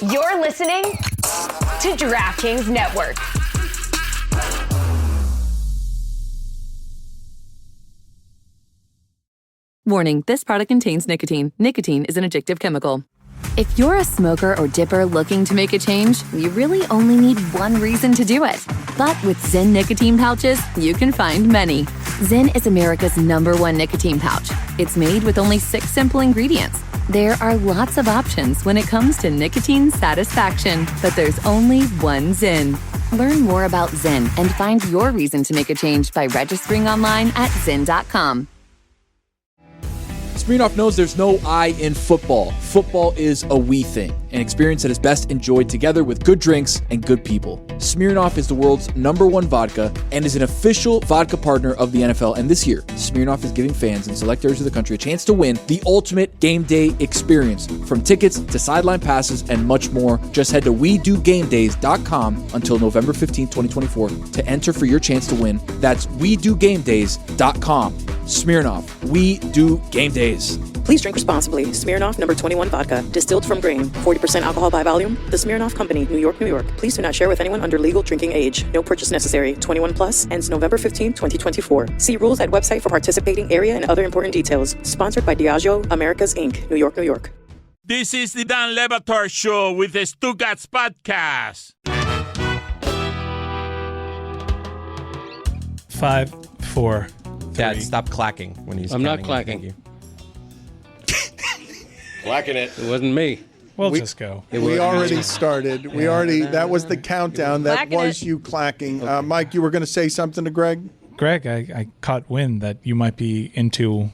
You're listening to DraftKings Network. Warning, this product contains nicotine. Nicotine is an addictive chemical. If you're a smoker or dipper looking to make a change, you really only need one reason to do it. But with Zyn nicotine pouches, you can find many. Zyn is America's #1 nicotine pouch. It's made with only 6 simple ingredients. There are lots of options when it comes to nicotine satisfaction, but there's only one Zyn. Learn more about Zyn and find your reason to make a change by registering online at Zyn.com. Smirnoff knows there's no I in football. Football is a we thing, an experience that is best enjoyed together with good drinks and good people. Smirnoff is the world's #1 vodka and is an official vodka partner of the NFL. And this year, Smirnoff is giving fans in select areas of the country a chance to win the ultimate game day experience. From tickets to sideline passes and much more, just head to WeDoGameDays.com until November 15, 2024 to enter for your chance to win. That's WeDoGameDays.com. Smirnoff, we do game days. Please drink responsibly. Smirnoff No. 21 Vodka, distilled from grain, 40% alcohol by volume. The Smirnoff Company, New York, New York. Please do not share with anyone under legal drinking age. No purchase necessary. 21 plus. Ends November 15, 2024. See rules at website for participating area and other important details. Sponsored by Diageo Americas Inc., New York, New York. This is the Dan Le Batard Show with the Stugotz podcast. 5, 4, 3. Dad, stop clacking when he's I'm not counting. clacking. Clacking it. It wasn't me. We'll just go. We already started. That was the countdown. That was you clacking. Mike, you were going to say something to Greg? Greg, I caught wind that you might be into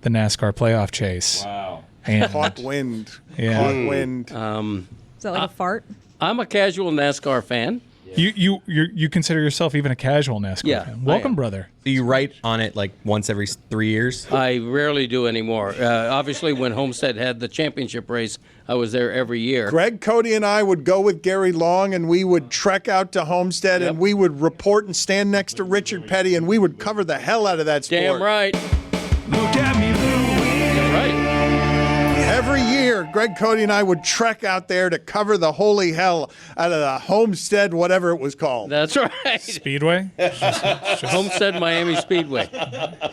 the NASCAR playoff chase. Wow. And Caught wind. Yeah. Caught wind. Is that like a fart? I'm a casual NASCAR fan. You consider yourself even a casual NASCAR fan. Welcome, brother. Do you write on it like once every 3 years? I rarely do anymore. Obviously, when Homestead had the championship race, I was there every year. Greg, Cody, and I would go with Gary Long, and we would trek out to Homestead, and we would report and stand next to Richard Petty, and we would cover the hell out of that sport. Damn right. Look at me, Louie. Right. Every year, Greg, Cody, and I would trek out there to cover the holy hell out of the Homestead, whatever it was called. That's right. Speedway? Homestead Miami Speedway.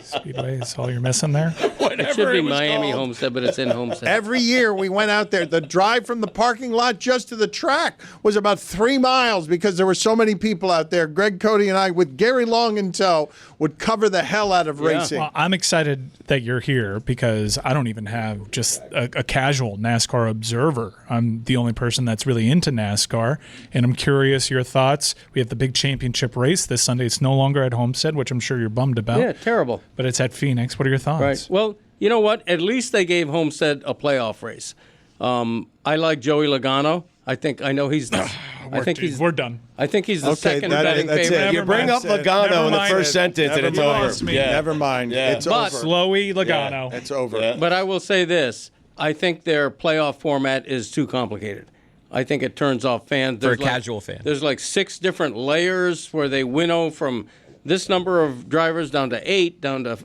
Speedway is all you're missing there? It should be Miami Homestead, but it's in Homestead. Every year we went out there. The drive from the parking lot just to the track was about 3 miles because there were so many people out there. Greg, Cody, and I, with Gary Long in tow, would cover the hell out of racing. Well, I'm excited that you're here because I don't even have just a casual NASCAR observer. I'm the only person that's really into NASCAR, and I'm curious your thoughts. We have the big championship race this Sunday. It's no longer at Homestead, which I'm sure you're bummed about. Yeah, terrible. But it's at Phoenix. What are your thoughts? Right. Well, you know what? At least they gave Homestead a playoff race. I like Joey Logano. I know he's. We're done. I think he's the second betting favorite. You bring up Logano in the first sentence, and it's over. Never mind. Yeah. It's But- over. Slowey Logano. It's over. Yeah. But I will say this. I think their playoff format is too complicated. I think it turns off fans. For a casual fan. There's like 6 different layers where they winnow from this number of drivers down to 8, down to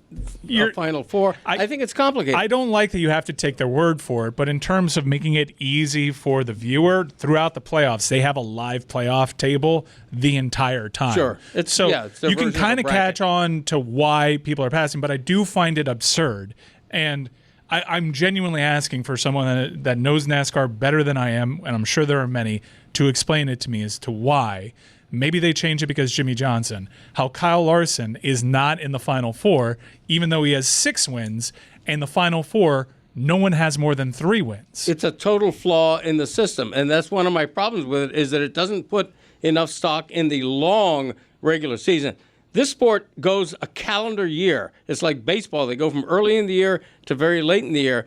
final 4. I think it's complicated. I don't like that you have to take their word for it, but in terms of making it easy for the viewer, throughout the playoffs, they have a live playoff table the entire time. Sure. It's their you can version of kind a of catch on to why people are passing, but I do find it absurd. And I'm genuinely asking for someone that knows NASCAR better than I am, and I'm sure there are many, to explain it to me as to why. Maybe they change it because Jimmy Johnson. How Kyle Larson is not in the Final Four, even though he has 6 wins, and the Final Four, no one has more than 3 wins. It's a total flaw in the system, and that's one of my problems with it, is that it doesn't put enough stock in the long regular season. This sport goes a calendar year. It's like baseball. They go from early in the year to very late in the year.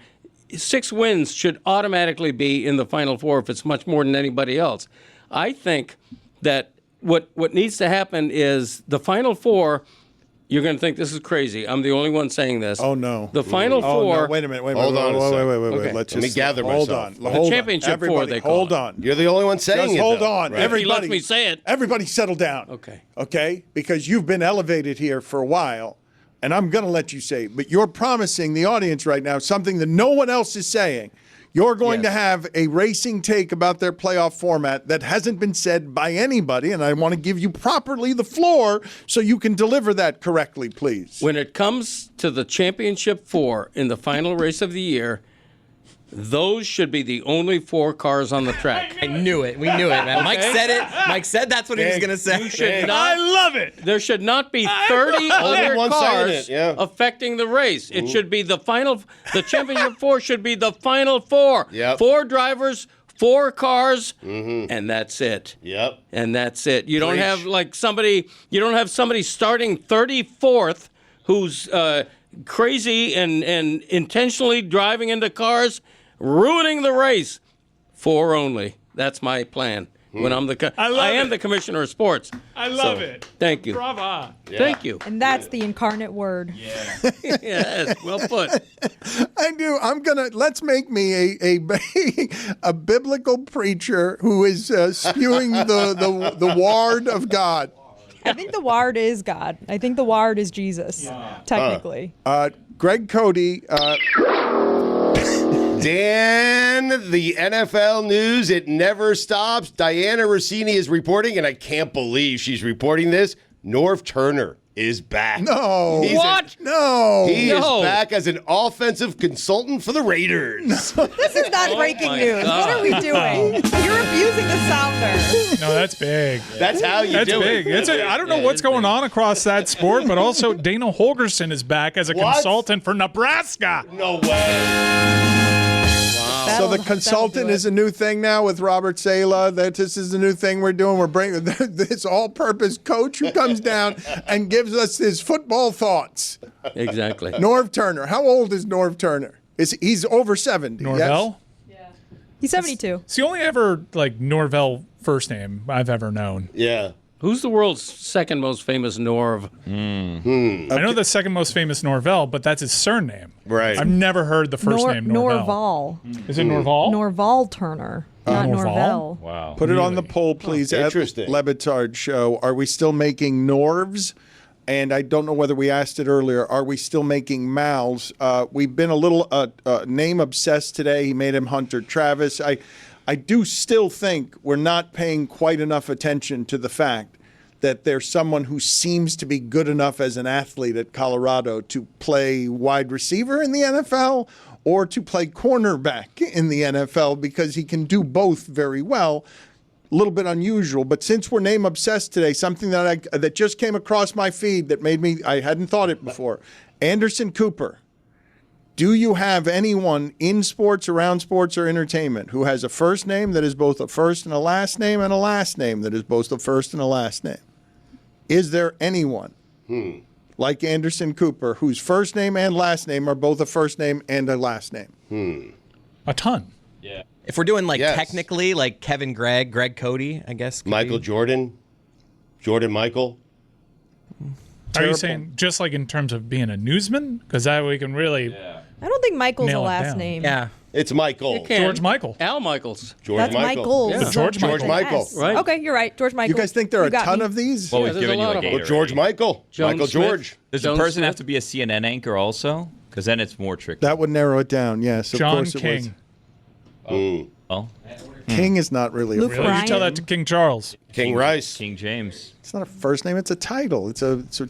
6 wins should automatically be in the Final Four if it's much more than anybody else. I think that what needs to happen is the Final Four. You're going to think this is crazy. I'm the only one saying this. Oh, no. The Final Four. Oh, no. Wait a minute. Wait. Okay. Let's Let me gather myself. Hold on. The championship four, they call Hold it. on. You're the only one saying Just it. hold though. on. Right. Everybody, If you let me say it. Everybody settle down. Okay. Okay? Because you've been elevated here for a while, and I'm going to let you say it. But you're promising the audience right now something that no one else is saying. You're going to have a racing take about their playoff format that hasn't been said by anybody, and I want to give you properly the floor so you can deliver that correctly, please. When it comes to the championship 4 in the final race of the year, those should be the only 4 cars on the track. I knew it. We knew it, man. Mike said it. Mike said that's what he was going to say. You should not, I love it. There should not be 30 other cars affecting the race. It should be the championship 4 should be the final 4. 4 drivers, 4 cars, and that's it. Yep. And that's it. You don't have somebody starting 34th who's crazy and intentionally driving into cars, ruining the race. 4 only. That's my plan. When I'm I am the commissioner of sports. I love it. Thank you. Brava. Yeah. Thank you. And that's the incarnate word. Yeah. Yes, well put. I do. Let's make me a biblical preacher who is spewing the word of God. I think the word is God. I think the word is Jesus, technically. Greg Cote. Dan, the NFL news, it never stops. Diana Rossini is reporting, and I can't believe she's reporting this. Norv Turner is back. No. No. He is back as an offensive consultant for the Raiders. This is not breaking news. What are we doing? You're abusing the sounder. No, that's big. That's how you do big. it. I don't know what's going on across that sport, but also Dana Holgorsen is back as a consultant for Nebraska. No way. So the consultant is a new thing now with Robert Sala. This is the new thing we're doing. We're bringing this all-purpose coach who comes down and gives us his football thoughts. Exactly. Norv Turner. How old is Norv Turner? He's over 70. Norvell? Yes? Yeah. He's 72. It's the only ever Norvell first name I've ever known. Yeah. Who's the world's second most famous Norv? I know the second most famous Norvell, but that's his surname. Right. I've never heard the first name Norvell. Is it Norval? Norval Turner, not Norval? Norvell. Wow. Put it on the poll, please, at Interesting. Batard Show. Are we still making Norvs? And I don't know whether we asked it earlier. Are we still making Mals? We've been a little name obsessed today. He made him Hunter Travis. I do still think we're not paying quite enough attention to the fact that there's someone who seems to be good enough as an athlete at Colorado to play wide receiver in the NFL or to play cornerback in the NFL because he can do both very well. A little bit unusual, but since we're name obsessed today, something that just came across my feed that made me, I hadn't thought it before. Anderson Cooper. Do you have anyone in sports, around sports, or entertainment who has a first name that is both a first and a last name and a last name that is both a first and a last name? Is there anyone like Anderson Cooper whose first name and last name are both a first name and a last name? A ton. Yeah. If we're doing technically Kevin Greg Cote, I guess. Michael Jordan Michael. Are you saying just in terms of being a newsman? Because that we can really... Yeah. I don't think Michael's a Nail it last down. name. Yeah. It's Michael. George Michael. Al Michaels. That's Michael. Yeah. George Michael. Yes. Right. Okay, you're right. George Michael. You guys think there are You a got ton me. of these? Well, Yeah, we've there's given a you lot like of 8 them. Well, George Michael. Joan Michael Smith. George. Does Joan the person Smith. have to be a CNN anchor also? Because then it's more tricky. That would narrow it down, yes. Of John course it King. Well, King is not really Luke a Really? first. You tell that to King Charles. King Rice. King James. It's not a first name, it's a title. It's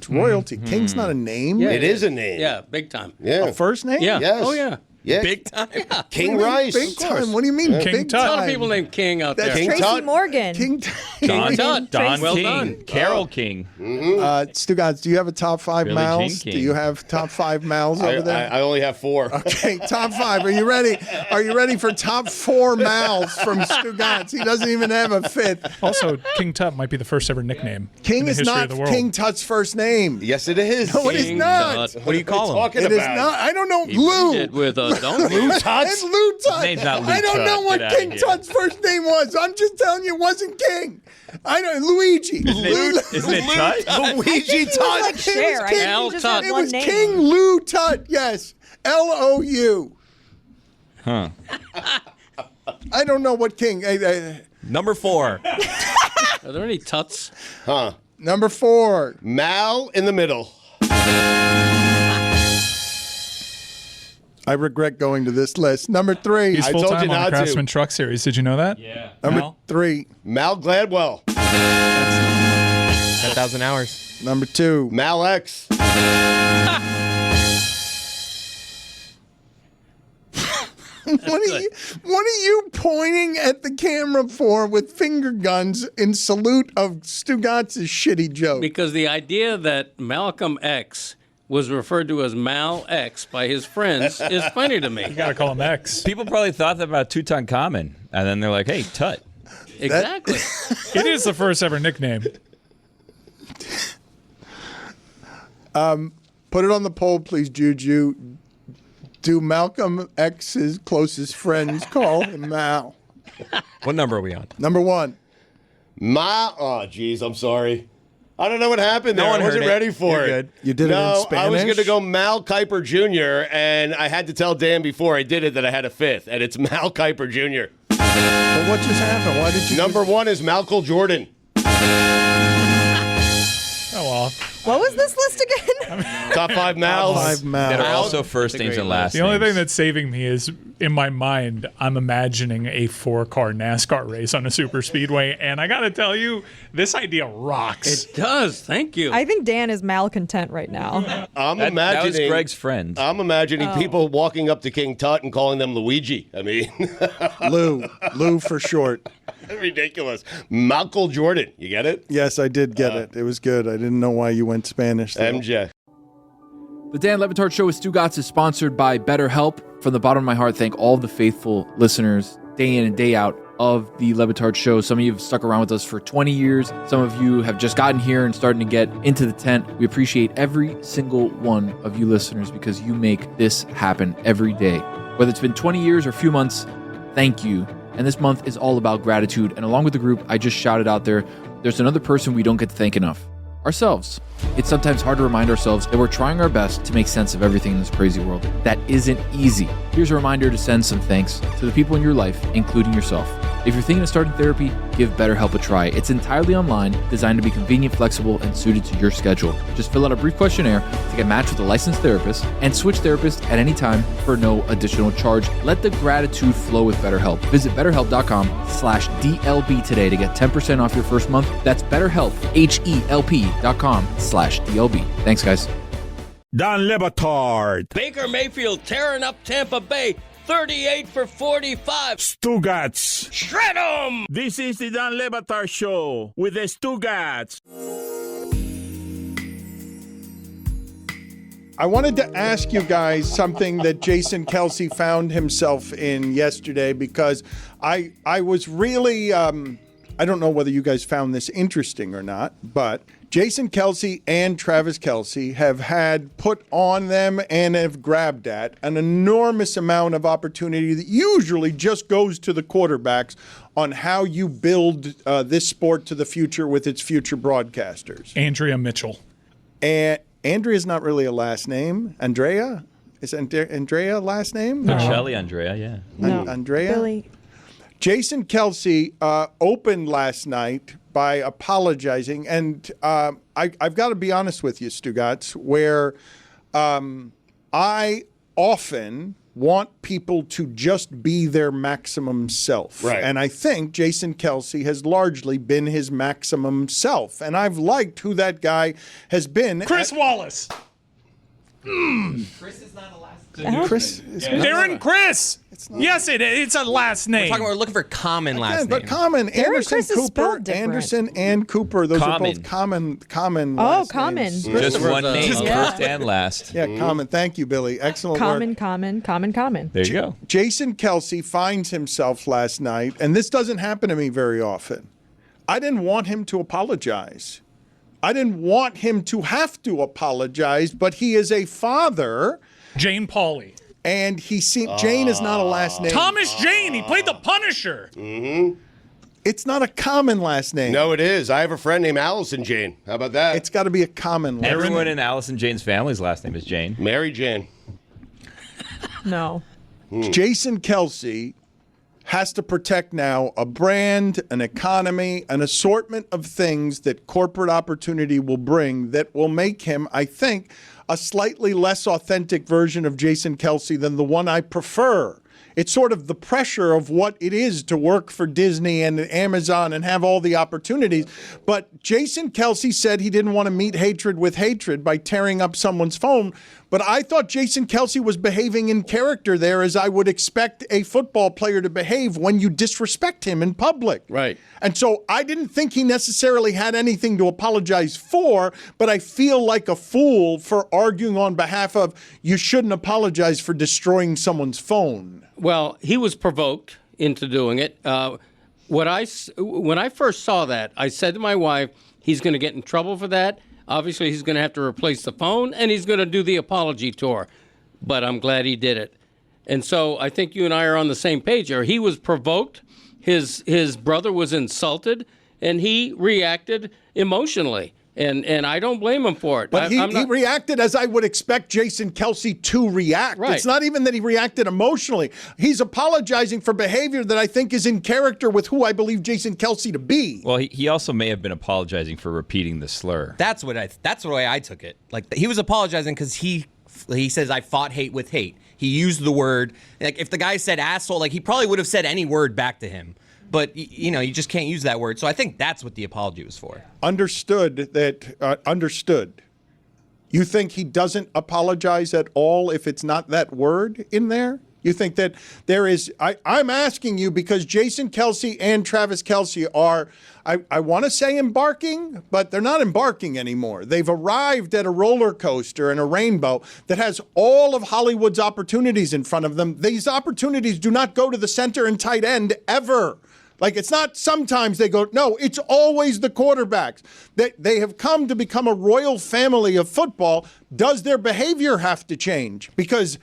royalty. King's not a name. Yeah, It is a name. Yeah, big time. Yeah. A first name? Yeah. Yes. Oh, yeah. Yeah. Big time. King Rice. Big time. What do you mean King big Tut. A lot time? of people named King out there. King Tracy Tut. Morgan. King Don, Tut. Don Well King. done. Carol King. Stugotz, do you have a top 5 Billie Mals? Jean Do King. you have top 5 Mals over there? I only have 4. Okay, top 5. Are you ready? Are you ready for top 4 Mals from Stugotz? He doesn't even have a 5th. Also, King Tut might be the first ever nickname in King the is history not of the world. King Tut's first name. Yes, it is. No, it is King not. Tut. What do you call him? Talking It is about? not. I don't know. He Lou. did with a donkey. Lou Tut. It's Lou Tut. name's not Lou I don't Tut. know what Get outta King here. Tut's first name was. I'm just telling you, it wasn't King. I don't. Luigi. Isn't it Tut? Luigi Like Tut. Cher. I think Al he just Tut. had It one was name. King Lou Tut. Yes. Lou. Huh. I don't know what King. Number 4. Are there any Tuts? Huh. Number 4. Mal in the middle. I regret going to this list. Number 3. He's I told full-time you on not the to. Craftsman Truck Series. Did you know that? Yeah. Number 3. Mal Gladwell. 10,000 hours. Number 2. Mal X. What are you pointing at the camera for with finger guns in salute of Stugotz's shitty joke? Because the idea that Malcolm X was referred to as Mal X by his friends is funny to me. You got to call him X. People probably thought that about Tutankhamun, and then they're like, "Hey, Tut." Exactly. It is the first ever nickname. Put it on the poll, please, Juju. Do Malcolm X's closest friends call him Mal? What number are we on? Number 1. Oh, geez, I'm sorry. I don't know what happened there. No one I wasn't heard it. ready for You're it. good. You did it in Spanish? I was going to go Mal Kiper Jr., and I had to tell Dan before I did it that I had a 5th, and it's Mal Kiper Jr. But what just happened? Why did you? Number 1 is Malcolm Jordan. Oh, well. What was this list again? Top 5 Mals. 5 Mal. That are also first names and last The only names. thing that's saving me is, in my mind, I'm imagining a 4-car NASCAR race on a super speedway, and I got to tell you, this idea rocks. It does. Thank you. I think Dan is malcontent right now. I'm that imagining was Greg's friend. I'm imagining people walking up to King Tut and calling them Luigi. I mean, Lou for short. ridiculous. Malcolm Jordan. You get it? Yes, I did get it. It was good. I didn't know why you went Spanish, though. MJ. The Dan Le Batard Show with Stugotz is sponsored by BetterHelp. From the bottom of my heart, thank all the faithful listeners day in and day out of the Le Batard Show. Some of you have stuck around with us for 20 years. Some of you have just gotten here and starting to get into the tent. We appreciate every single one of you listeners because you make this happen every day. Whether it's been 20 years or a few months, thank you. And this month is all about gratitude. And along with the group I just shouted out there, there's another person we don't get to thank enough. Ourselves. It's sometimes hard to remind ourselves that we're trying our best to make sense of everything in this crazy world. That isn't easy. Here's a reminder to send some thanks to the people in your life, including yourself. If you're thinking of starting therapy, give BetterHelp a try. It's entirely online, designed to be convenient, flexible, and suited to your schedule. Just fill out a brief questionnaire to get matched with a licensed therapist and switch therapists at any time for no additional charge. Let the gratitude flow with BetterHelp. Visit BetterHelp.com/DLB today to get 10% off your first month. That's BetterHelp, HELP.com/DLB. Thanks, guys. Dan Le Batard. Baker Mayfield tearing up Tampa Bay. 38 for 45. Stugotz. Shred 'em! This is the Dan Le Batard Show with the Stugotz. I wanted to ask you guys something that Jason Kelce found himself in yesterday because I was really, I don't know whether you guys found this interesting or not, but Jason Kelce and Travis Kelce have had put on them and have grabbed at an enormous amount of opportunity that usually just goes to the quarterbacks on how you build this sport to the future with its future broadcasters. Andrea Mitchell. And Andrea's not really a last name. Andrea? Is Andrea a last name? Michelli Andrea, yeah. No. Andrea? Billy. Jason Kelce opened last night by apologizing, and I've got to be honest with you, Stugotz, where I often want people to just be their maximum self. Right. And I think Jason Kelce has largely been his maximum self, and I've liked who that guy has been. Chris Wallace. Chris is not a last name. Chris? Darren Chris. Yes, it's a last name. We're looking for common last Again, name. but common. Anderson, Chris is Cooper, spelled different. Anderson and Cooper. Those Common. are both common Oh, last common. names. Just one name, Yeah. first and last. Yeah, common. Thank you, Billy. Excellent work. Common. There you go. Jason Kelce finds himself last night, and this doesn't happen to me very often. I didn't want him to apologize. I didn't want him to have to apologize, but he is a father, Jane Pauley. and Jane is not a last name. Thomas Jane. He played the Punisher. It's not a common last name. No, it is. I have a friend named Allison Jane. How about that? It's got to be a common last Everyone name. in Allison Jane's family's last name is Jane. Mary Jane. No. Jason Kelce has to protect now a brand, an economy, an assortment of things that corporate opportunity will bring that will make him, I think, a slightly less authentic version of Jason Kelce than the one I prefer. It's sort of the pressure of what it is to work for Disney and Amazon and have all the opportunities. But Jason Kelce said he didn't want to meet hatred with hatred by tearing up someone's phone. But I thought Jason Kelce was behaving in character there as I would expect a football player to behave when you disrespect him in public. Right. And so I didn't think he necessarily had anything to apologize for, but I feel like a fool for arguing on behalf of you shouldn't apologize for destroying someone's phone. Well, he was provoked into doing it. When I first saw that, I said to my wife, he's going to get in trouble for that. Obviously, he's going to have to replace the phone, and he's going to do the apology tour. But I'm glad he did it. And so I think you and I are on the same page here. He was provoked. His brother was insulted, and he reacted emotionally. And I don't blame him for it. But he reacted as I would expect Jason Kelce to react. Right. It's not even that he reacted emotionally. He's apologizing for behavior that I think is in character with who I believe Jason Kelce to be. Well, he also may have been apologizing for repeating the slur. That's the way I took it. Like, he was apologizing because he says, I fought hate with hate. He used the word. Like, if the guy said asshole, like, he probably would have said any word back to him. But, you know, you just can't use that word. So I think that's what the apology was for. Understood. You think he doesn't apologize at all if it's not that word in there? You think that there is – I'm asking you because Jason Kelce and Travis Kelce are – I want to say embarking, but they're not embarking anymore. They've arrived at a roller coaster and a rainbow that has all of Hollywood's opportunities in front of them. These opportunities do not go to the center and tight end ever. Like, it's not sometimes they go, no, it's always the quarterbacks. They have come to become a royal family of football. Does their behavior have to change? Because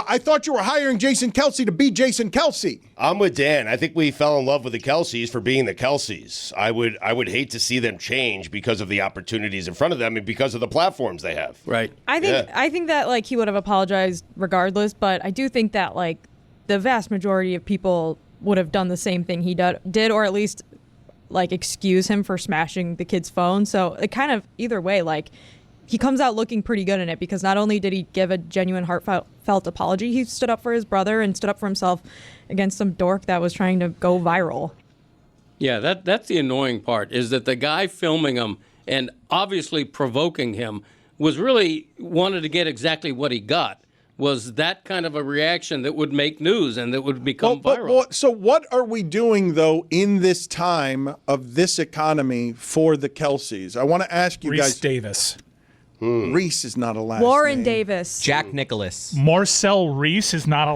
I thought you were hiring Jason Kelce to be Jason Kelce. I'm with Dan. I think we fell in love with the Kelces for being the Kelces. I would hate to see them change because of the opportunities in front of them and because of the platforms they have. Right. I think that, like, he would have apologized regardless, but I do think that, like, the vast majority of people would have done the same thing he did, or at least, like, excuse him for smashing the kid's phone. So it kind of, either way, like, he comes out looking pretty good in it because not only did he give a genuine heartfelt apology, he stood up for his brother and stood up for himself against some dork that was trying to go viral. Yeah, that's the annoying part, is that the guy filming him and obviously provoking him was really wanted to get exactly what he got. Was that kind of a reaction that would make news and that would become viral. So what are we doing, though, in this time of this economy for the Kelces? I want to ask you guys. Reese Davis. Reese is not a last Warren name. Davis. Jack Nicholas. Marcel Reese does not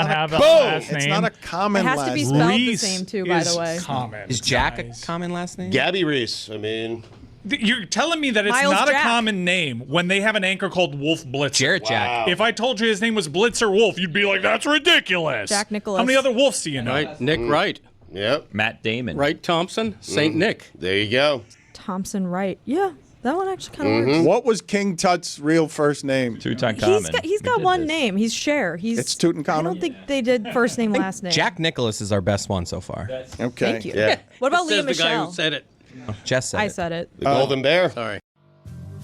have a last name. It's not a common last name. It has to be spelled Reese the same, too, by the way. Common, is Jack guys. a common last name? Gabby Reese. I mean, you're telling me that it's Miles not Jack. a common name when they have an anchor called Wolf Blitzer. Jarrett Jack. If I told you his name was Blitzer Wolf, you'd be like, that's ridiculous. Jack Nicholas. How many other Wolves do you know? Right. Nick Wright. yep. Matt Damon. Wright Thompson. St. Nick. There you go. Thompson Wright. Yeah, that one actually kind of works. What was King Tut's real first name? Tutankhamun. He's got one name. He's Cher. It's Tutankhamun? I don't think they did first name, last name. Jack Nicholas is our best one so far. Okay. Thank you. Yeah. What about Says Leah the guy Michelle? who said it. Jess said I it. said it. The Golden Bear. Sorry.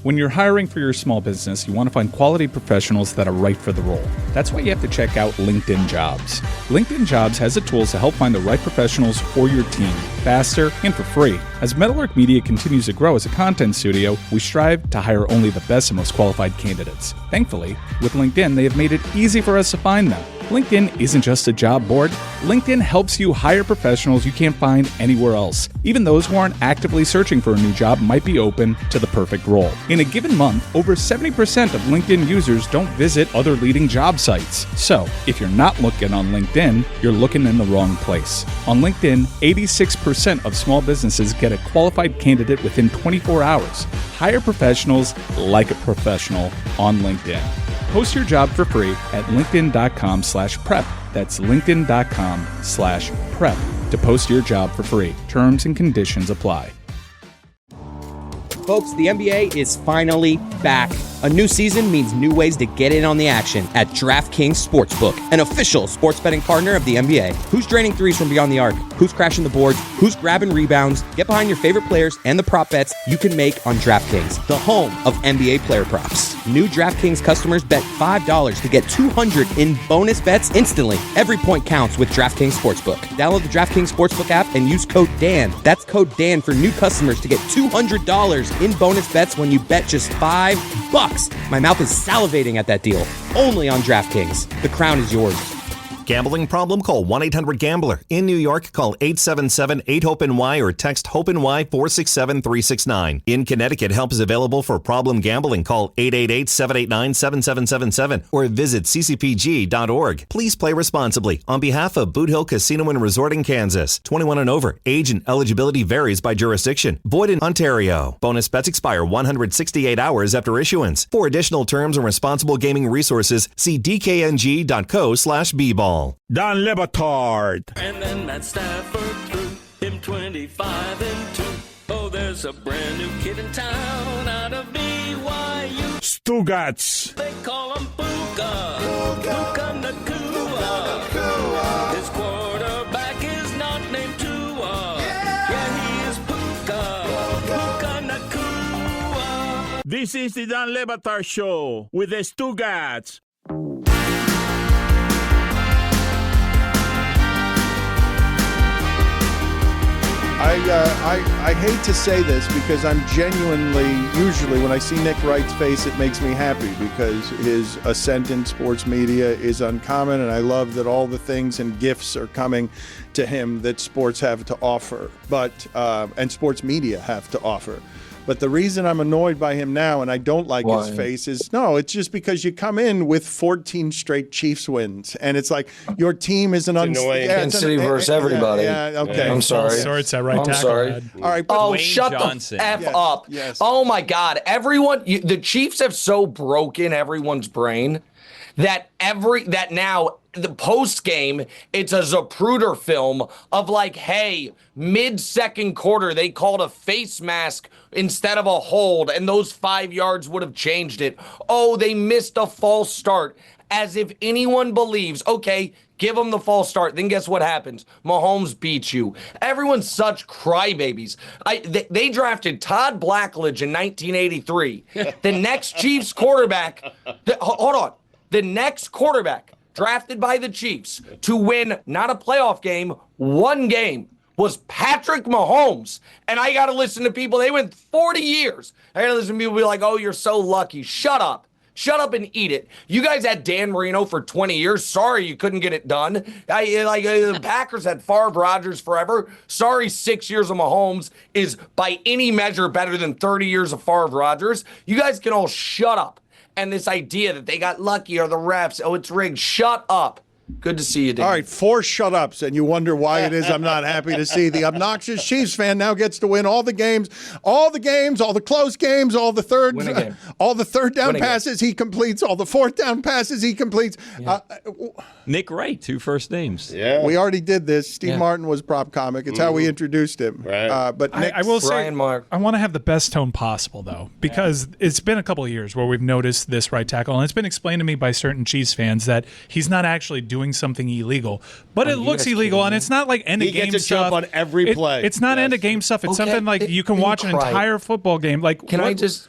When you're hiring for your small business, you want to find quality professionals that are right for the role. That's why you have to check out LinkedIn Jobs. LinkedIn Jobs has the tools to help find the right professionals for your team, faster and for free. As Metalwork Media continues to grow as a content studio, we strive to hire only the best and most qualified candidates. Thankfully, with LinkedIn, they have made it easy for us to find them. LinkedIn isn't just a job board. LinkedIn helps you hire professionals you can't find anywhere else. Even those who aren't actively searching for a new job might be open to the perfect role. In a given month, over 70% of LinkedIn users don't visit other leading job sites. So, if you're not looking on LinkedIn, you're looking in the wrong place. On LinkedIn, 86% of small businesses get a qualified candidate within 24 hours. Hire professionals like a professional on LinkedIn. Post your job for free at linkedin.com/prep. That's linkedin.com/prep to post your job for free. Terms and conditions apply. Folks, the NBA is finally back. A new season means new ways to get in on the action at DraftKings Sportsbook, an official sports betting partner of the NBA. Who's draining threes from beyond the arc? Who's crashing the boards? Who's grabbing rebounds? Get behind your favorite players and the prop bets you can make on DraftKings, the home of NBA player props. New DraftKings customers bet $5 to get $200 in bonus bets instantly. Every point counts with DraftKings Sportsbook. Download the DraftKings Sportsbook app and use code DAN. That's code DAN for new customers to get $200 in bonus bets when you bet just $5. My mouth is salivating at that deal. Only on DraftKings. The crown is yours. Gambling problem? Call 1-800-GAMBLER. In New York, call 877-8-HOPE-NY or text HOPE-NY 467-369. In Connecticut, help is available for problem gambling. Call 888-789-7777 or visit ccpg.org. Please play responsibly. On behalf of Boot Hill Casino and Resort in Kansas, 21 and over. Age and eligibility varies by jurisdiction. Void in Ontario. Bonus bets expire 168 hours after issuance. For additional terms and responsible gaming resources, see dkng.co/bball. Don Le Batard. And then Matt Stafford threw him 25 and 2. Oh, there's a brand new kid in town out of BYU. Stugotz. They call him Puka. Puka Nakua. His quarterback is not named Tua. Yeah, he is Puka. Puka Nakua. This is the Don Le Batard Show with the Stugotz. I hate to say this because I'm genuinely, usually when I see Nick Wright's face, it makes me happy because his ascent in sports media is uncommon, and I love that all the things and gifts are coming to him that sports have to offer, and sports media have to offer. But the reason I'm annoyed by him now and I don't like his face is, it's just because you come in with 14 straight Chiefs wins. And it's like your team is annoying. Kansas City versus everybody. Okay. I'm sorry. It's that right I'm tackle. sorry. All right. Oh, Dwayne shut Johnson. the F up. Yes. Oh, my God. The Chiefs have so broken everyone's brain that now the post game, it's a Zapruder film of like, hey, mid-second quarter, they called a face mask instead of a hold, and those 5 yards would have changed it. Oh, they missed a false start. As if anyone believes, okay, give them the false start. Then guess what happens? Mahomes beats you. Everyone's such crybabies. They drafted Todd Blackledge in 1983. The next Chiefs quarterback, hold on. The next quarterback drafted by the Chiefs to win not a playoff game, one game, was Patrick Mahomes. And I got to listen to people. They went 40 years. I got to listen to people be like, oh, you're so lucky. Shut up. Shut up and eat it. You guys had Dan Marino for 20 years. Sorry you couldn't get it done. The Packers had Favre, Rodgers forever. Sorry 6 years of Mahomes is by any measure better than 30 years of Favre, Rodgers. You guys can all shut up. And this idea that they got lucky or the refs, oh, it's rigged. Shut up. Good to see you, Dan. All right, 4 shut-ups, and you wonder why it is I'm not happy to see the obnoxious Chiefs fan now gets to win all the games, all the close games, all the third down passes he completes, all the fourth down passes he completes. Yeah. Nick Wright, 2 first names. Yeah, we already did this. Steve Martin was prop comic. It's how we introduced him. Right. But Nick, I will say, I want to have the best tone possible, though, because it's been a couple of years where we've noticed this right tackle, and it's been explained to me by certain Chiefs fans that he's not actually doing something illegal, but it looks illegal, and it's not like end of game stuff. He gets a jump on every play. It's not end of game stuff. It's something like you can watch an entire football game. Like,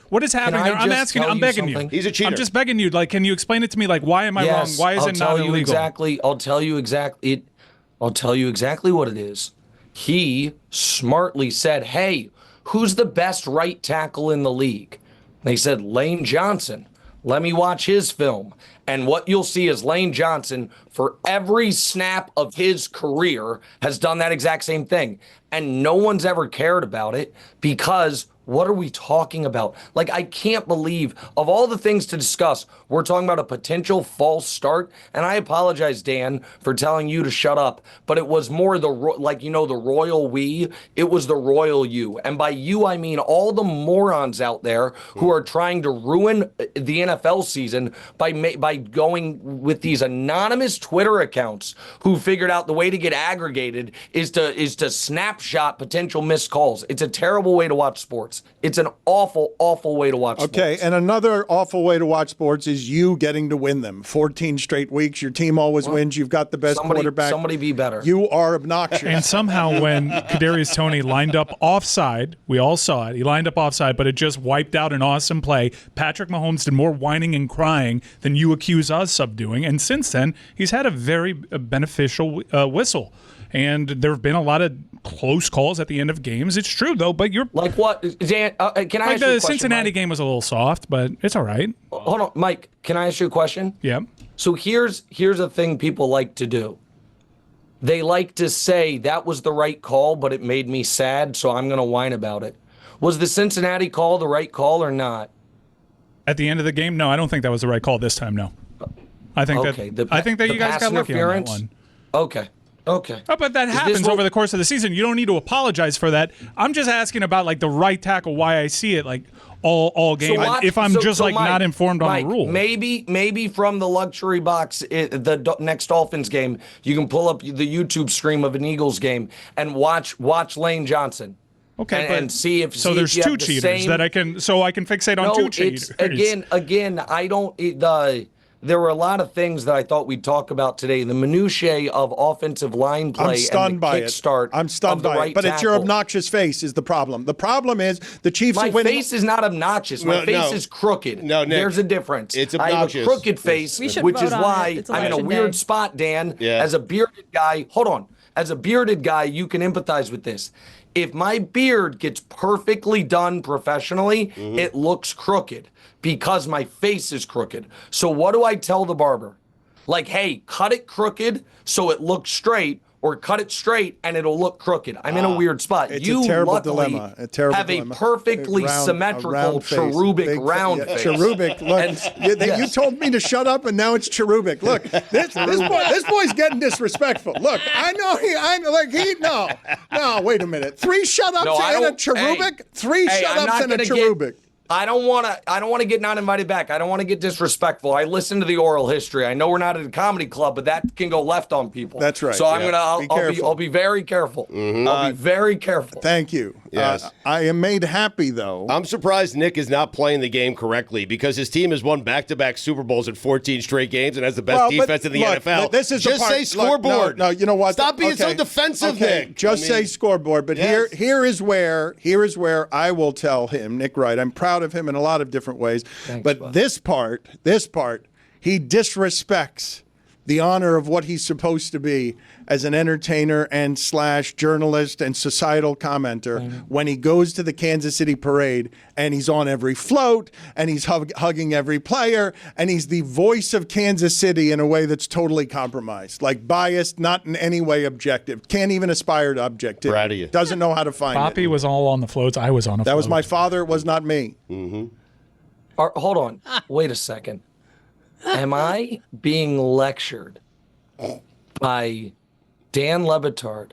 what is happening there? I'm begging you. He's a cheater. I'm just begging you. Like, can you explain it to me? Like, why am I wrong? Why is it not illegal? I'll tell you exactly what it is. He smartly said, hey, who's the best right tackle in the league? They said Lane Johnson. Let me watch his film. And what you'll see is Lane Johnson, for every snap of his career, has done that exact same thing. And no one's ever cared about it because what are we talking about? Like, I can't believe, of all the things to discuss, we're talking about a potential false start. And I apologize, Dan, for telling you to shut up. But it was more the royal we. It was the royal you. And by you, I mean all the morons out there who are trying to ruin the NFL season by going with these anonymous Twitter accounts who figured out the way to get aggregated is to snapshot potential missed calls. It's a terrible way to watch sports. sports. It's an awful, awful way to watch sports. Okay, and another awful way to watch sports is you getting to win them. 14 straight weeks. Your team always wins. You've got the best quarterback. Somebody be better. You are obnoxious. And somehow when Kadarius Toney lined up offside, we all saw it. He lined up offside, but it just wiped out an awesome play. Patrick Mahomes did more whining and crying than you accuse us of doing. And since then, he's had a very beneficial whistle. And there have been a lot of close calls at the end of games. It's true, though, but you're... Like what? Dan, can I ask you a question, the Cincinnati Mike? game was a little soft, but it's all right. Hold on, Mike. Can I ask you a question? Yeah. So here's a thing people like to do. They like to say, that was the right call, but it made me sad, so I'm going to whine about it. Was the Cincinnati call the right call or not? At the end of the game, no, I don't think that was the right call this time, no. I think that you guys got lucky on that one. Okay. Okay. Oh, but that happens over the course of the season. You don't need to apologize for that. I'm just asking about like the right tackle, why I see it like all game. If I'm Mike, not informed on the rule. Maybe from the luxury box, the next Dolphins game, you can pull up the YouTube stream of an Eagles game and watch Lane Johnson. Okay, and see if there's two cheaters that I can fixate on two cheaters. Again, I don't. There were a lot of things that I thought we'd talk about today. The minutiae of offensive line play and the kickstart. I'm stunned by it. But it's your obnoxious face is the problem. The problem is the Chiefs are winning. My face is not obnoxious. My face is crooked. No, Nick, there's a difference. It's obnoxious. I have a crooked face, which is why I'm in a weird spot, Dan. Yeah. As a bearded guy, hold on. As a bearded guy, you can empathize with this. If my beard gets perfectly done professionally, it looks crooked because my face is crooked. So what do I tell the barber? Like, hey, cut it crooked so it looks straight, or cut it straight and it'll look crooked. I'm in a weird spot. It's you a terrible luckily dilemma. A terrible have dilemma. a perfectly symmetrical cherubic round face. Cherubic. Look, you told me to shut up, and now it's cherubic. Look, this boy's getting disrespectful. Look, I know no. Wait a minute. 3 shut-ups and a cherubic. 3 shut-ups and a cherubic. I don't want to get not invited back. I don't want to get disrespectful. I listen to the oral history. I know we're not at a comedy club, but that can go left on people. That's right. So I'll be very careful. I'll be very careful. Thank you. Yes. I am made happy, though. I'm surprised Nick is not playing the game correctly because his team has won back-to-back Super Bowls in 14 straight games and has the best defense in the NFL. This is just say scoreboard. No, you know what? Stop being so defensive, Nick. Just say scoreboard. But here is where I will tell him, Nick Wright. I'm proud of him in a lot of different ways. Thanks, but bud. this part, he disrespects the honor of what he's supposed to be as an entertainer and / journalist and societal commenter when he goes to the Kansas City parade and he's on every float and he's hugging every player and he's the voice of Kansas City in a way that's totally compromised, like biased, not in any way objective, can't even aspire to objectivity. Proud of you. Doesn't know how to find Poppy it. was all on the floats. I was on a float. That was my father. It was not me. Hold on. Wait a second. Am I being lectured by Dan Batard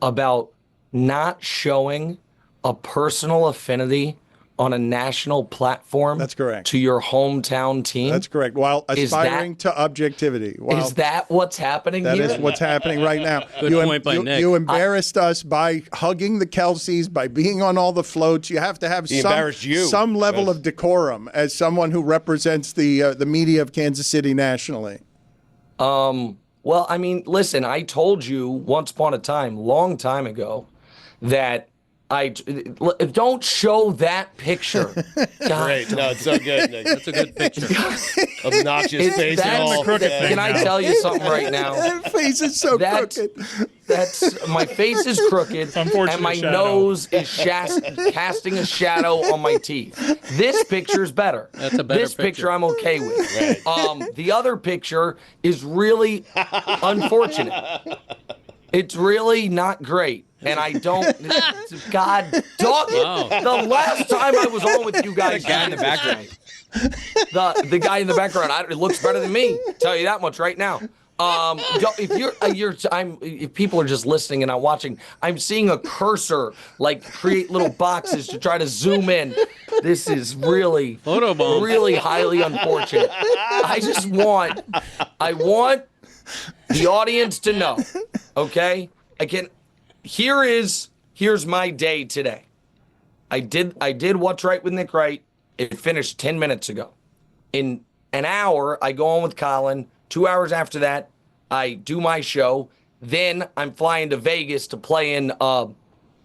about not showing a personal affinity on a national platform? That's correct. To your hometown team? That's correct. While aspiring to objectivity. Is that what's happening here? That is what's happening right now. Good point by Nick. You embarrassed us by hugging the Kelces, by being on all the floats. You have to have some level of decorum as someone who represents the media of Kansas City nationally. Well, I mean, listen, I told you once upon a time, long time ago, that don't show that picture. Great. No, it's so good, Nick. That's a good picture. Obnoxious face and all. Can I tell you something right now? That face is so crooked. My face is crooked, and my nose is casting a shadow on my teeth. This picture's better. That's a better This picture I'm okay with. Right. The other picture is really unfortunate. It's really not great. And I don't, God, dog. Wow. The last time I was on with you guys, The guy in the background. the guy in the background, it looks better than me. Tell you that much right now. If people are just listening and not watching, I'm seeing a cursor like create little boxes to try to zoom in. This is really highly unfortunate. I want the audience to know. Okay, here's my day today. I did What's Right with Nick Wright. It finished 10 minutes ago. In an hour, I go on with Colin. 2 hours after that, I do my show. Then I'm flying to Vegas to play in a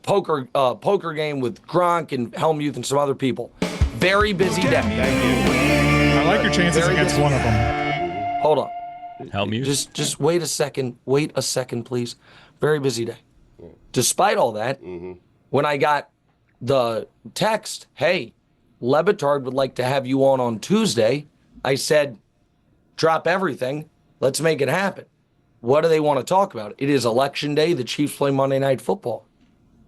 poker game with Gronk and Helmuth and some other people. Very busy day. I like your chances against one of them. Hold on. Helmuth? Just wait a second. Wait a second, please. Very busy day. Despite all that, when I got the text, hey, Batard would like to have you on Tuesday, I said, drop everything. Let's make it happen. What do they want to talk about? It is election day. The Chiefs play Monday Night Football.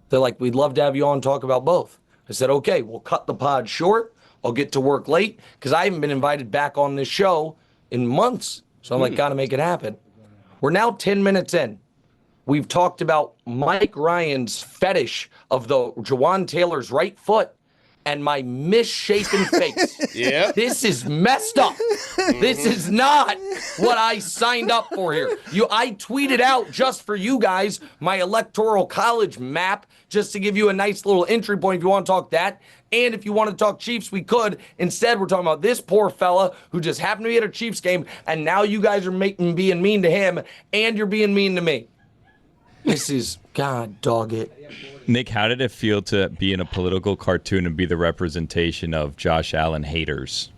They're like, we'd love to have you on and talk about both. I said, okay, we'll cut the pod short. I'll get to work late because I haven't been invited back on this show in months. So I'm like, got to make it happen. We're now 10 minutes in. We've talked about Mike Ryan's fetish of the Jawaan Taylor's right foot and my misshapen face. Yeah. This is messed up. This is not what I signed up for here. I tweeted out just for you guys my electoral college map just to give you a nice little entry point if you want to talk that. And if you want to talk Chiefs, we could. Instead, we're talking about this poor fella who just happened to be at a Chiefs game, and now you guys are being mean to him, and you're being mean to me. This is, God dog it. Nick, how did it feel to be in a political cartoon and be the representation of Josh Allen haters?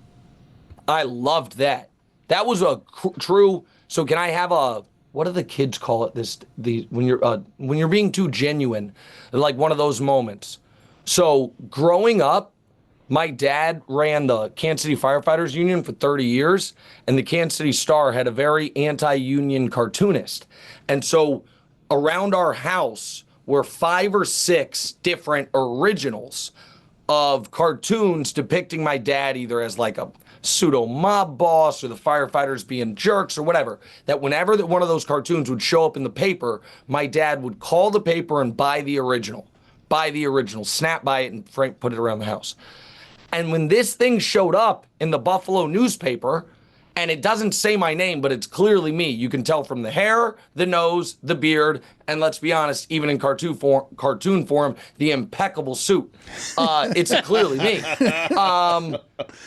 I loved that. That was a true. So can I have a? What do the kids call it? When you're being too genuine, like one of those moments. So growing up, my dad ran the Kansas City Firefighters Union for 30 years, and the Kansas City Star had a very anti-union cartoonist, and so around our house were 5 or 6 different originals of cartoons depicting my dad either as like a pseudo mob boss or the firefighters being jerks or whatever. That whenever one of those cartoons would show up in the paper, my dad would call the paper and buy the original, snap by it and put it around the house. And when this thing showed up in the Buffalo newspaper, and it doesn't say my name, but it's clearly me. You can tell from the hair, the nose, the beard, and let's be honest, even in cartoon form, the impeccable suit. It's clearly me.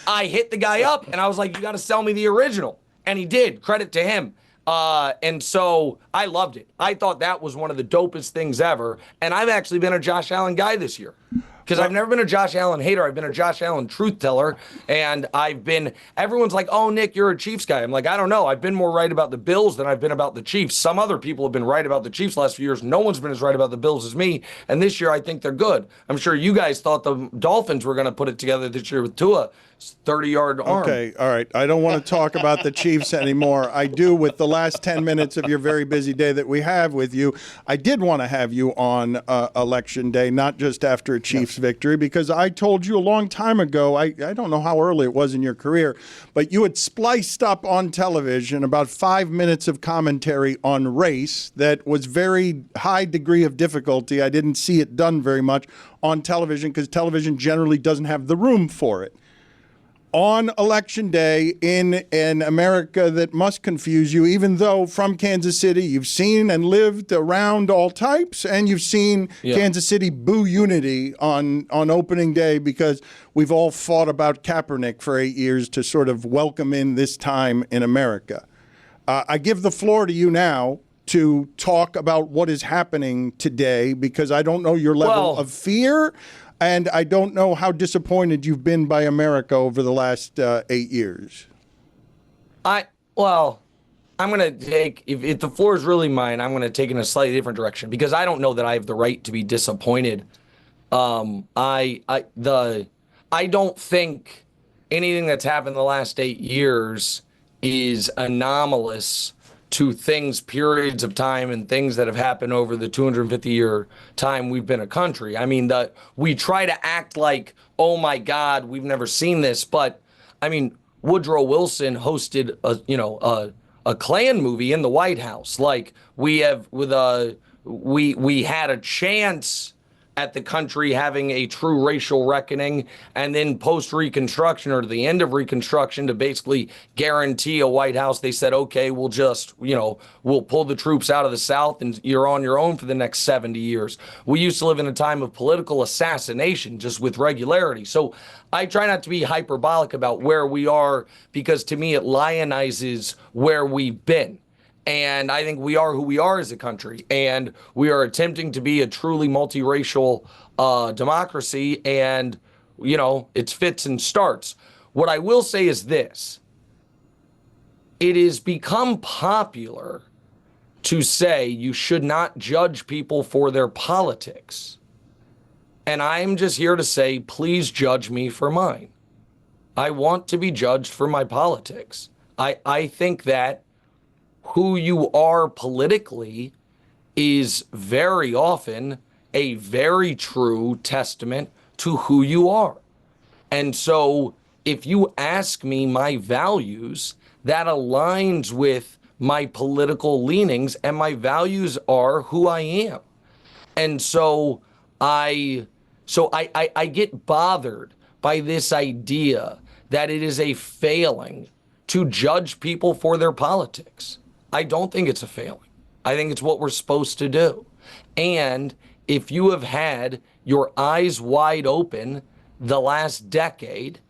I hit the guy up, and I was like, you got to sell me the original. And he did. Credit to him. And so I loved it. I thought that was one of the dopest things ever. And I've actually been a Josh Allen guy this year. Because I've never been a Josh Allen hater. I've been a Josh Allen truth teller. And everyone's like, oh, Nick, you're a Chiefs guy. I'm like, I don't know. I've been more right about the Bills than I've been about the Chiefs. Some other people have been right about the Chiefs the last few years. No one's been as right about the Bills as me. And this year, I think they're good. I'm sure you guys thought the Dolphins were going to put it together this year with Tua. 30-yard arm. Okay, all right. I don't want to talk about the Chiefs anymore. I do with the last 10 minutes of your very busy day that we have with you. I did want to have you on Election Day, not just after a Chiefs victory, because I told you a long time ago, I don't know how early it was in your career, but you had spliced up on television about 5 minutes of commentary on race that was very high degree of difficulty. I didn't see it done very much on television because television generally doesn't have the room for it. On Election Day in an America that must confuse you, even though from Kansas City you've seen and lived around all types, and you've seen Kansas City boo unity on opening day because we've all fought about Kaepernick for 8 years to sort of welcome in this time in America. I give the floor to you now to talk about what is happening today because I don't know your level of fear. And I don't know how disappointed you've been by America over the last 8 years. I'm going to take, if the floor is really mine, I'm going to take it in a slightly different direction because I don't know that I have the right to be disappointed. I don't think anything that's happened in the last 8 years is anomalous to periods of time and things that have happened over the 250-year time we've been a country. I mean, we try to act like, oh my God, we've never seen this. But I mean, Woodrow Wilson hosted a Klan movie in the White House. Like we had a chance at the country having a true racial reckoning, and then post-Reconstruction or the end of Reconstruction to basically guarantee a White House, they said, okay, we'll just, we'll pull the troops out of the South and you're on your own for the next 70 years. We used to live in a time of political assassination just with regularity. So I try not to be hyperbolic about where we are because to me it lionizes where we've been. And I think we are who we are as a country. And we are attempting to be a truly multiracial democracy. And, it's fits and starts. What I will say is this. It has become popular to say you should not judge people for their politics. And I'm just here to say, please judge me for mine. I want to be judged for my politics. I think that who you are politically is very often a very true testament to who you are. And so if you ask me my values, that aligns with my political leanings, and my values are who I am. And so I get bothered by this idea that it is a failing to judge people for their politics. I don't think it's a failing. I think it's what we're supposed to do. And if you have had your eyes wide open the last decade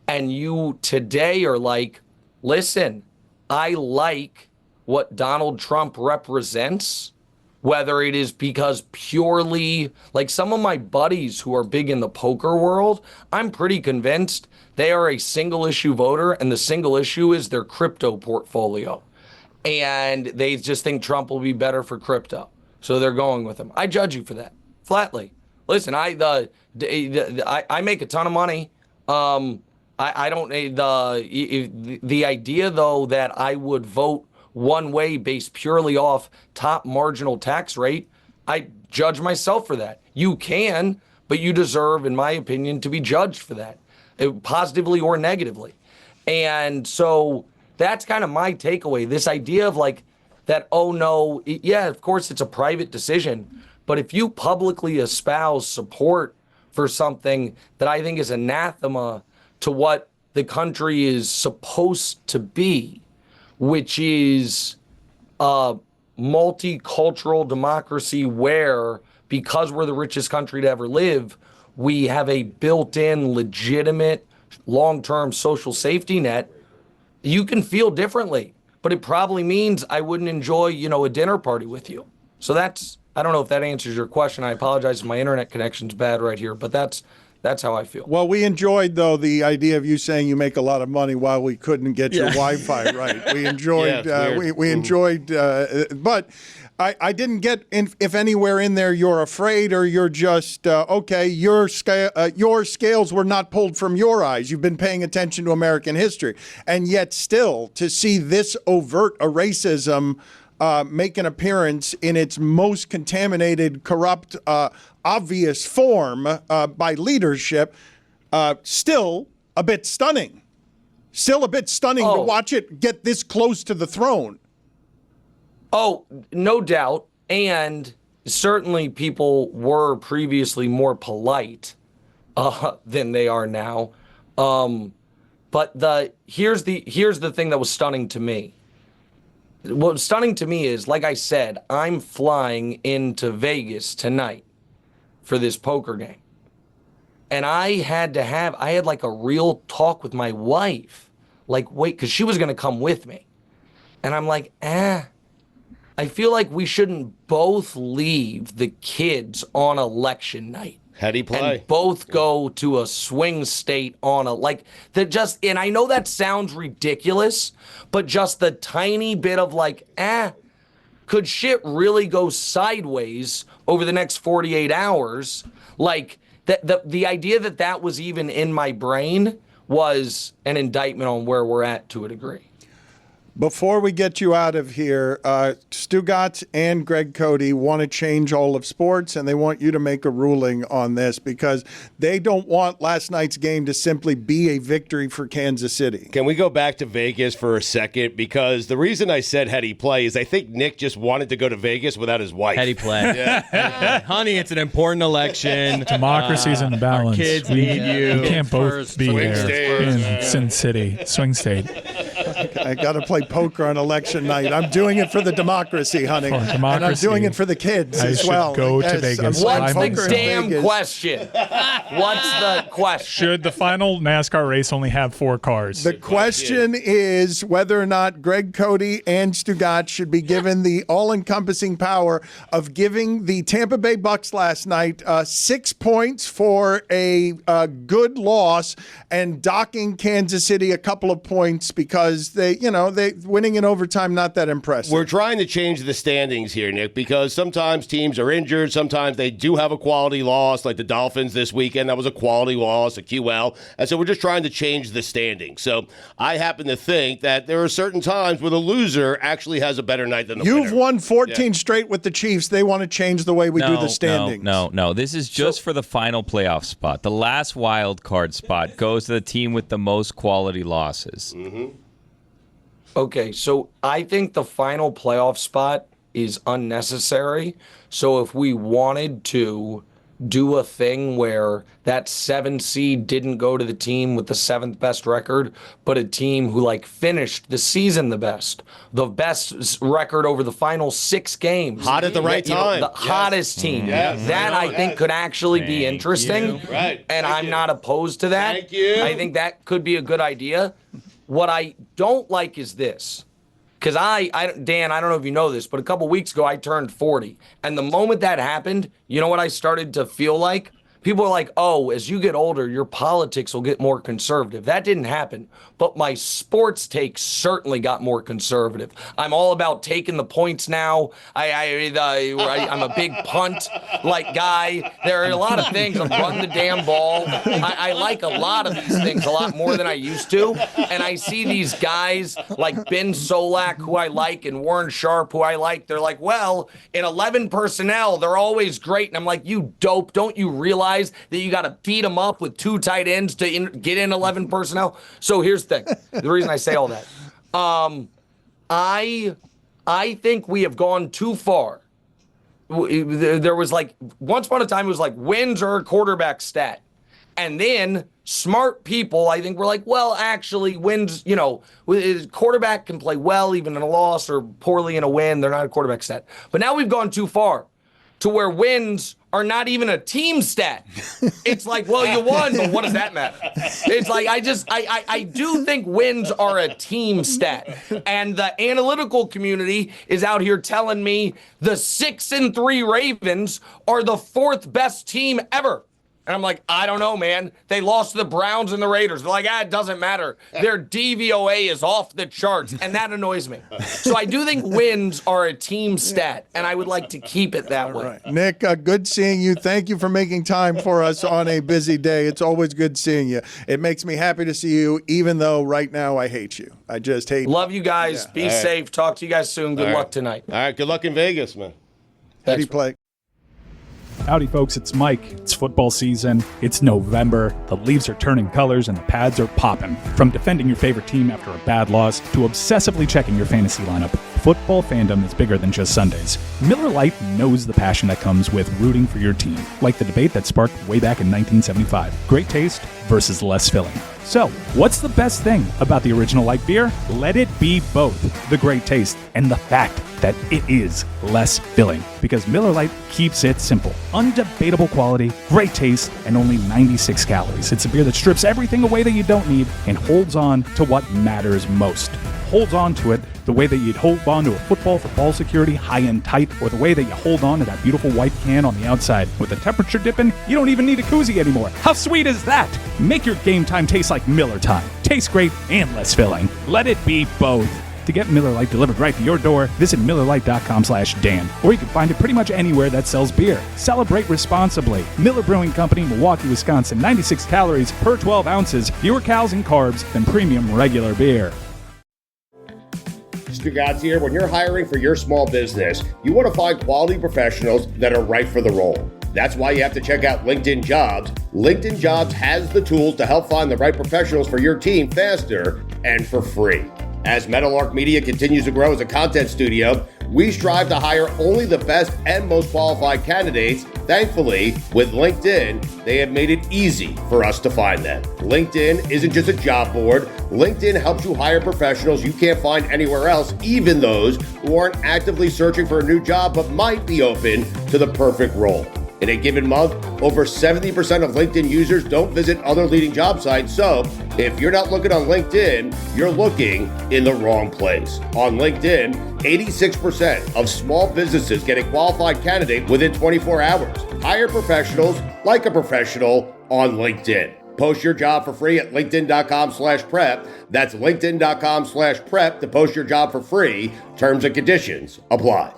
and you today are like, listen, I like what Donald Trump represents, whether it is because purely, like some of my buddies who are big in the poker world, I'm pretty convinced they are a single issue voter, and the single issue is their crypto portfolio. And they just think Trump will be better for crypto. So they're going with him. I judge you for that, flatly. Listen, I make a ton of money. I don't, the idea though that I would vote one way based purely off top marginal tax rate, I judge myself for that. You can, but you deserve, in my opinion, to be judged for that, positively or negatively. And so that's kind of my takeaway. This idea of like that, oh no, yeah, of course it's a private decision, but if you publicly espouse support for something that I think is anathema to what the country is supposed to be, which is a multicultural democracy where, because we're the richest country to ever live, we have a built-in, legitimate, long-term social safety net, you can feel differently. But it probably means I wouldn't enjoy, a dinner party with you. So I don't know if that answers your question. I apologize if my internet connection's bad right here, but that's how I feel. Well, we enjoyed, though, the idea of you saying you make a lot of money while we couldn't get your Wi-Fi right. We enjoyed, we enjoyed, but I didn't get if anywhere in there you're afraid or you're just, okay, your scales were not pulled from your eyes. You've been paying attention to American history. And yet still, to see this overt racism make an appearance in its most contaminated, corrupt, obvious form by leadership, still a bit stunning. Still a bit stunning to watch it get this close to the throne. Oh, no doubt. And certainly people were previously more polite than they are now. But here's the thing that was stunning to me. What was stunning to me is, like I said, I'm flying into Vegas tonight for this poker game. And I had like a real talk with my wife. Like, wait, because she was going to come with me. And I'm like, I feel like we shouldn't both leave the kids on election night. How'd he play? And both go to a swing state on and I know that sounds ridiculous, but just the tiny bit of could shit really go sideways over the next 48 hours? Like, the idea that was even in my brain was an indictment on where we're at to a degree. Before we get you out of here, Stugotz and Greg Cote want to change all of sports, and they want you to make a ruling on this because they don't want last night's game to simply be a victory for Kansas City. Can we go back to Vegas for a second? Because the reason I said had he play is I think Nick just wanted to go to Vegas without his wife. Had he play. Yeah. Honey, it's an important election. Democracy's in the balance. Our kids need you. We can't both be there in Sin City, swing state. I got to play poker on election night. I'm doing it for the democracy, honey. And I'm doing it for the kids as well. Go to Vegas. What's the damn question? What's the question? Should the final NASCAR race only have 4 cars? The question is whether or not Greg Cote and Stugotz should be given the all-encompassing power of giving the Tampa Bay Bucks last night 6 points for a good loss and docking Kansas City a couple of points because they winning in overtime, not that impressive. We're trying to change the standings here, Nick, because sometimes teams are injured. Sometimes they do have a quality loss, like the Dolphins this weekend. That was a quality loss, a QL. And so we're just trying to change the standings. So I happen to think that there are certain times where the loser actually has a better night than the winner. You've won 14 straight with the Chiefs. They want to change the way we do the standings. No. This is just for the final playoff spot. The last wild card spot goes to the team with the most quality losses. Mm-hmm. Okay, so I think the final playoff spot is unnecessary. So if we wanted to do a thing where that 7 seed didn't go to the team with the 7th best record, but a team who finished the season the best record over the final 6 games. Hot at the right time. The hottest team. Yes. That I think could actually be interesting. Right. And I'm not opposed to that. Thank you. I think that could be a good idea. What I don't like is this. Because Dan, I don't know if you know this, but a couple weeks ago I turned 40. And the moment that happened, you know what I started to feel like? People are like, oh, as you get older, your politics will get more conservative. That didn't happen. But my sports take certainly got more conservative. I'm all about taking the points now. I'm a big punt guy. There are a lot of things. I'm running the damn ball. I like a lot of these things a lot more than I used to. And I see these guys like Ben Solak, who I like, and Warren Sharp, who I like. They're like, well, in 11 personnel, they're always great. And I'm like, you dope. Don't you realize that you got to beat them up with 2 tight ends to get in 11 personnel? So here's the thing. The reason I say all that. I think we have gone too far. There was once upon a time, it was wins are a quarterback stat. And then smart people, I think, were like, well, actually, wins, quarterback can play well even in a loss or poorly in a win. They're not a quarterback stat. But now we've gone too far to where wins are not even a team stat. It's like, well, you won, but what does that matter? It's like, I do think wins are a team stat. And the analytical community is out here telling me the 6-3 Ravens are the 4th best team ever. And I'm like, I don't know, man. They lost to the Browns and the Raiders. They're like, it doesn't matter. Their DVOA is off the charts, and that annoys me. So I do think wins are a team stat, and I would like to keep it that way. Right. Nick, good seeing you. Thank you for making time for us on a busy day. It's always good seeing you. It makes me happy to see you, even though right now I hate you. I just hate you. Love you guys. Yeah. Be safe. Talk to you guys soon. Good luck tonight. All right. Good luck in Vegas, man. How do you play? Howdy, folks. It's Mike. It's football season. It's November. The leaves are turning colors and the pads are popping. From defending your favorite team after a bad loss to obsessively checking your fantasy lineup, football fandom is bigger than just Sundays. Miller Lite knows the passion that comes with rooting for your team, like the debate that sparked way back in 1975. Great taste versus less filling. So, what's the best thing about the original light beer? Let it be both the great taste and the fact that it is less filling. Because Miller Lite keeps it simple. Undebatable quality, great taste, and only 96 calories. It's a beer that strips everything away that you don't need and holds on to what matters most. Holds on to it the way that you'd hold on to a football for ball security high and tight, or the way that you hold on to that beautiful white can on the outside. With the temperature dipping, you don't even need a koozie anymore. How sweet is that? Make your game time taste like Miller time. Tastes great and less filling. Let it be both. To get Miller Lite delivered right to your door, visit MillerLite.com/Dan. Or you can find it pretty much anywhere that sells beer. Celebrate responsibly. Miller Brewing Company, Milwaukee, Wisconsin. 96 calories per 12 ounces. Fewer calories and carbs than premium regular beer. Stugotz here. When you're hiring for your small business, you want to find quality professionals that are right for the role. That's why you have to check out LinkedIn Jobs. LinkedIn Jobs has the tools to help find the right professionals for your team faster and for free. As Meadowlark Media continues to grow as a content studio, we strive to hire only the best and most qualified candidates. Thankfully, with LinkedIn, they have made it easy for us to find them. LinkedIn isn't just a job board. LinkedIn helps you hire professionals you can't find anywhere else, even those who aren't actively searching for a new job but might be open to the perfect role. In a given month, over 70% of LinkedIn users don't visit other leading job sites. So if you're not looking on LinkedIn, you're looking in the wrong place. On LinkedIn, 86% of small businesses get a qualified candidate within 24 hours. Hire professionals like a professional on LinkedIn. Post your job for free at linkedin.com/prep. That's linkedin.com/prep to post your job for free. Terms and conditions apply.